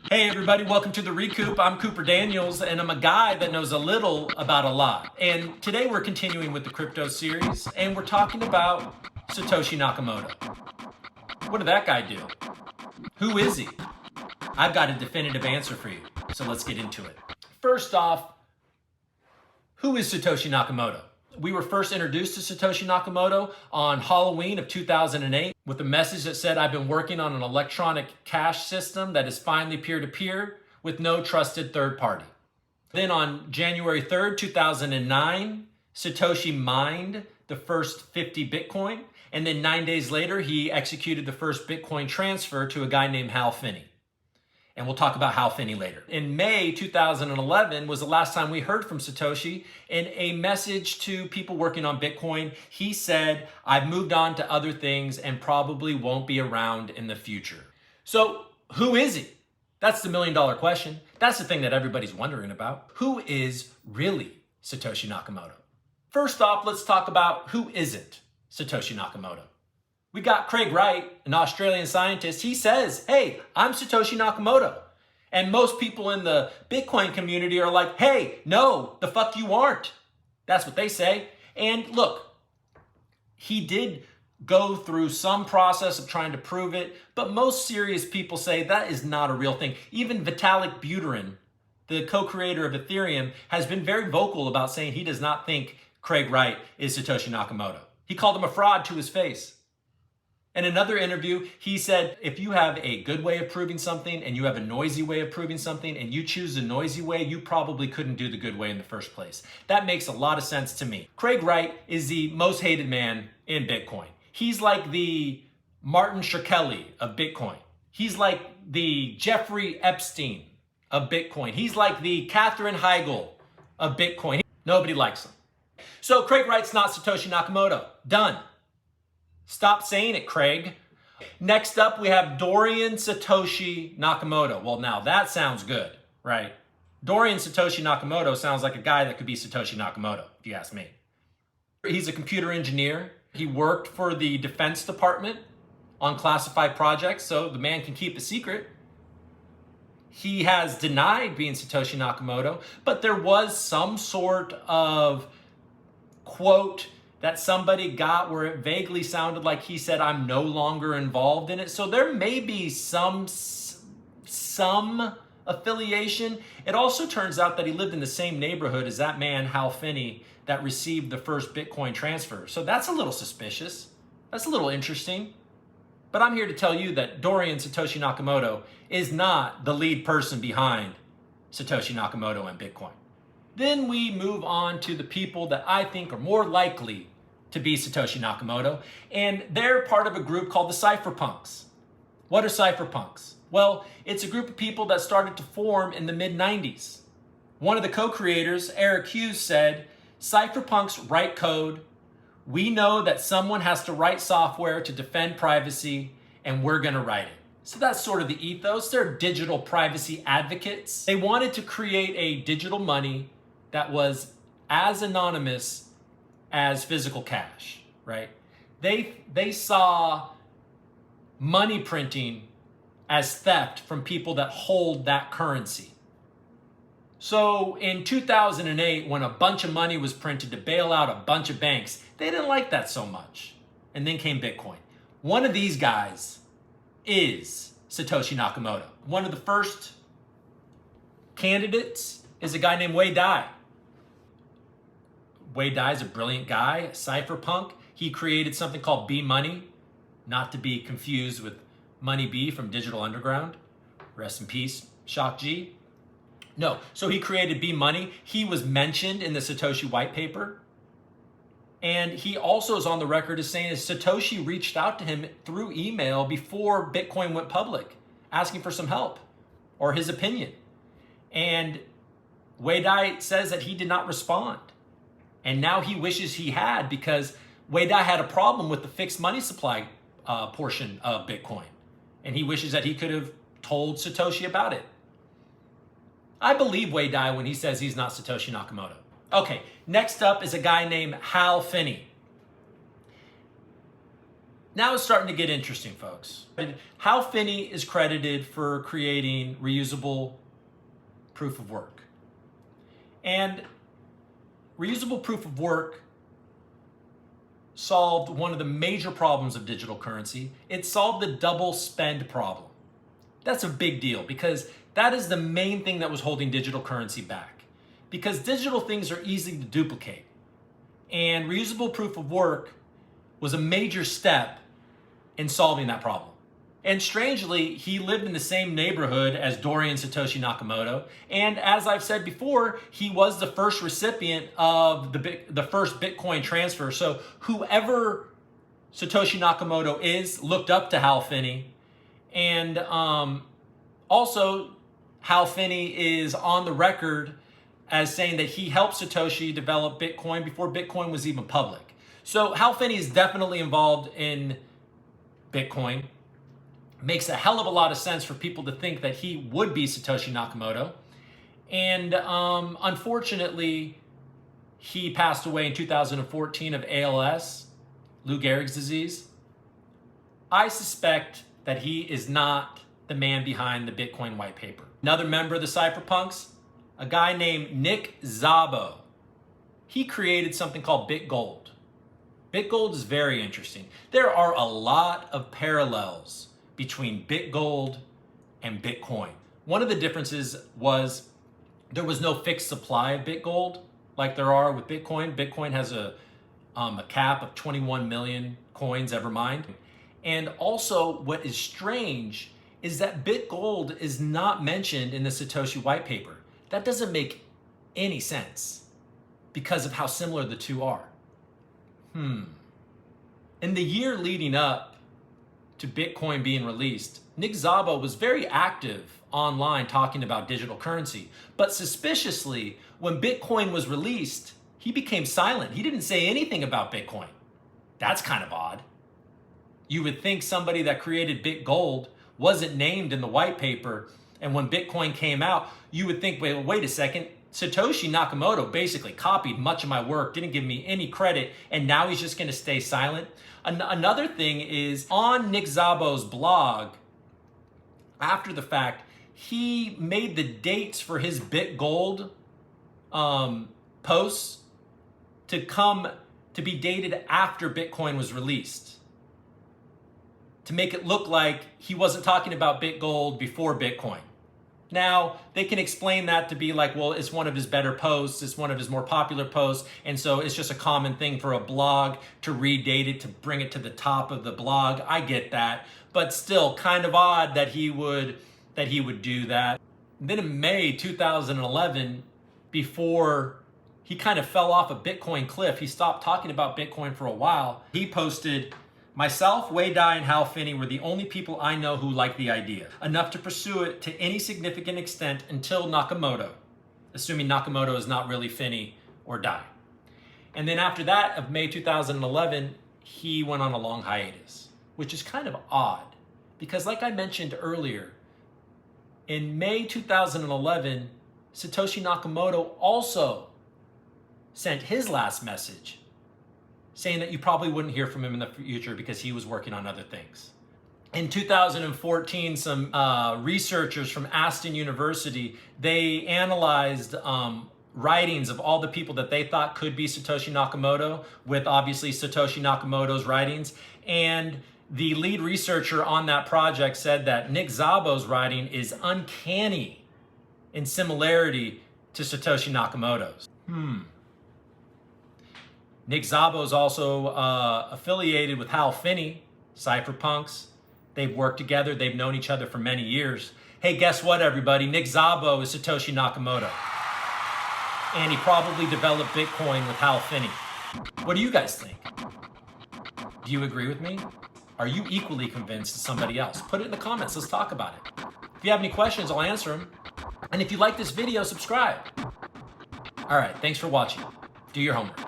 Hey everybody, welcome to the ReCoop. I'm Cooper Daniels and I'm a guy that knows a little about a lot. And today we're continuing with the crypto series and we're talking about Satoshi Nakamoto. What did that guy do? Who is he? I've got a definitive answer for you, so let's get into it. First off, who is Satoshi Nakamoto? We were first introduced to Satoshi Nakamoto on Halloween of 2008 with a message that said, I've been working on an electronic cash system that is finally peer-to-peer with no trusted third party. Then on January 3rd, 2009, Satoshi mined the first 50 Bitcoin. And then 9 days later, he executed the first Bitcoin transfer to a guy named Hal Finney. And we'll talk about Hal Finney later. In May 2011 was the last time we heard from Satoshi. In a message to people working on Bitcoin, he said, I've moved on to other things and probably won't be around in the future. So who is he? That's the $1 million question. That's the thing that everybody's wondering about. Who is really Satoshi Nakamoto? First off, let's talk about who isn't Satoshi Nakamoto. We got Craig Wright, an Australian scientist. He says, hey, I'm Satoshi Nakamoto. And most people in the Bitcoin community are like, hey, no, the fuck you aren't. That's what they say. And look, he did go through some process of trying to prove it, but most serious people say that is not a real thing. Even Vitalik Buterin, the co-creator of Ethereum, has been very vocal about saying he does not think Craig Wright is Satoshi Nakamoto. He called him a fraud to his face. In another interview, he said, if you have a good way of proving something and you have a noisy way of proving something and you choose the noisy way, you probably couldn't do the good way in the first place. That makes a lot of sense to me. Craig Wright is the most hated man in Bitcoin. He's like the Martin Shkreli of Bitcoin. He's like the Jeffrey Epstein of Bitcoin. He's like the Katherine Heigl of Bitcoin. Nobody likes him. So Craig Wright's not Satoshi Nakamoto. Done. Stop saying it, Craig. Next up, we have Dorian Satoshi Nakamoto. Well, now that sounds good, right? Dorian Satoshi Nakamoto sounds like a guy that could be Satoshi Nakamoto, if you ask me. He's a computer engineer. He worked for the Defense Department on classified projects, so the man can keep a secret. He has denied being Satoshi Nakamoto, but there was some sort of quote that somebody got where it vaguely sounded like he said, I'm no longer involved in it. So there may be some affiliation. It also turns out that he lived in the same neighborhood as that man, Hal Finney, that received the first Bitcoin transfer. So that's a little suspicious. That's a little interesting. But I'm here to tell you that Dorian Satoshi Nakamoto is not the lead person behind Satoshi Nakamoto and Bitcoin. Then we move on to the people that I think are more likely to be Satoshi Nakamoto, and they're part of a group called the Cypherpunks. What are Cypherpunks? Well, it's a group of people that started to form in the mid-90s. One of the co-creators, Eric Hughes, said, Cypherpunks write code. We know that someone has to write software to defend privacy, and we're going to write it. So that's sort of the ethos. They're digital privacy advocates. They wanted to create a digital money that was as anonymous as physical cash, right? They saw money printing as theft from people that hold that currency. So in 2008, when a bunch of money was printed to bail out a bunch of banks, they didn't like that so much. And then came Bitcoin. One of these guys is Satoshi Nakamoto. One of the first candidates is a guy named Weidai. Weidai is a brilliant guy, Cypherpunk. He created something called B-Money, not to be confused with Money B from Digital Underground. Rest in peace, Shock G. No, so he created B-Money. He was mentioned in the Satoshi white paper. And he also is on the record as saying that Satoshi reached out to him through email before Bitcoin went public, asking for some help or his opinion. And Weidai says that he did not respond. And now he wishes he had, because Weidai had a problem with the fixed money supply portion of Bitcoin. And he wishes that he could have told Satoshi about it. I believe Weidai when he says he's not Satoshi Nakamoto. Okay, next up is a guy named Hal Finney. Now it's starting to get interesting, folks. Hal Finney is credited for creating reusable proof of work. And reusable proof of work solved one of the major problems of digital currency. It solved the double spend problem. That's a big deal because that is the main thing that was holding digital currency back. Because digital things are easy to duplicate. And reusable proof of work was a major step in solving that problem. And strangely, he lived in the same neighborhood as Dorian Satoshi Nakamoto. And as I've said before, he was the first recipient of the first Bitcoin transfer. So whoever Satoshi Nakamoto is looked up to Hal Finney. And also, Hal Finney is on the record as saying that he helped Satoshi develop Bitcoin before Bitcoin was even public. So Hal Finney is definitely involved in Bitcoin. Makes a hell of a lot of sense for people to think that he would be Satoshi Nakamoto. And unfortunately, he passed away in 2014 of ALS, Lou Gehrig's disease. I suspect that he is not the man behind the Bitcoin white paper. Another member of the Cypherpunks, a guy named Nick Zaco. He created something called BitGold. BitGold is very interesting. There are a lot of parallels between BitGold and Bitcoin. One of the differences was there was no fixed supply of BitGold like there are with Bitcoin. Bitcoin has a cap of 21 million coins ever mined. And also what is strange is that BitGold is not mentioned in the Satoshi white paper. That doesn't make any sense because of how similar the two are. In the year leading up to Bitcoin being released, Nick Zaco was very active online talking about digital currency. But suspiciously, when Bitcoin was released, he became silent. He didn't say anything about Bitcoin. That's kind of odd. You would think somebody that created BitGold wasn't named in the white paper, and when Bitcoin came out, you would think, wait a second, Satoshi Nakamoto basically copied much of my work, didn't give me any credit, and now he's just going to stay silent. Another thing is, on Nick Zaco's blog, after the fact, he made the dates for his BitGold posts to be dated after Bitcoin was released, to make it look like he wasn't talking about BitGold before Bitcoin. Now, they can explain that to be like, well, it's one of his better posts, it's one of his more popular posts, and so it's just a common thing for a blog to redate it, to bring it to the top of the blog. I get that, but still kind of odd that he would do that. And then in May 2011, before he kind of fell off a Bitcoin cliff, he stopped talking about Bitcoin for a while, he posted, "Myself, Weidai, and Hal Finney were the only people I know who liked the idea, enough to pursue it to any significant extent until Nakamoto," assuming Nakamoto is not really Finney or Dai. And then after that, of May 2011, he went on a long hiatus, which is kind of odd, because like I mentioned earlier, in May 2011, Satoshi Nakamoto also sent his last message, saying that you probably wouldn't hear from him in the future because he was working on other things. In 2014, some researchers from Aston University, they analyzed writings of all the people that they thought could be Satoshi Nakamoto, with obviously Satoshi Nakamoto's writings. And the lead researcher on that project said that Nick Zaco's writing is uncanny in similarity to Satoshi Nakamoto's. Nick Zaco is also affiliated with Hal Finney, Cypherpunks. They've worked together. They've known each other for many years. Hey, guess what, everybody? Nick Zaco is Satoshi Nakamoto. And he probably developed Bitcoin with Hal Finney. What do you guys think? Do you agree with me? Are you equally convinced as somebody else? Put it in the comments. Let's talk about it. If you have any questions, I'll answer them. And if you like this video, subscribe. All right, thanks for watching. Do your homework.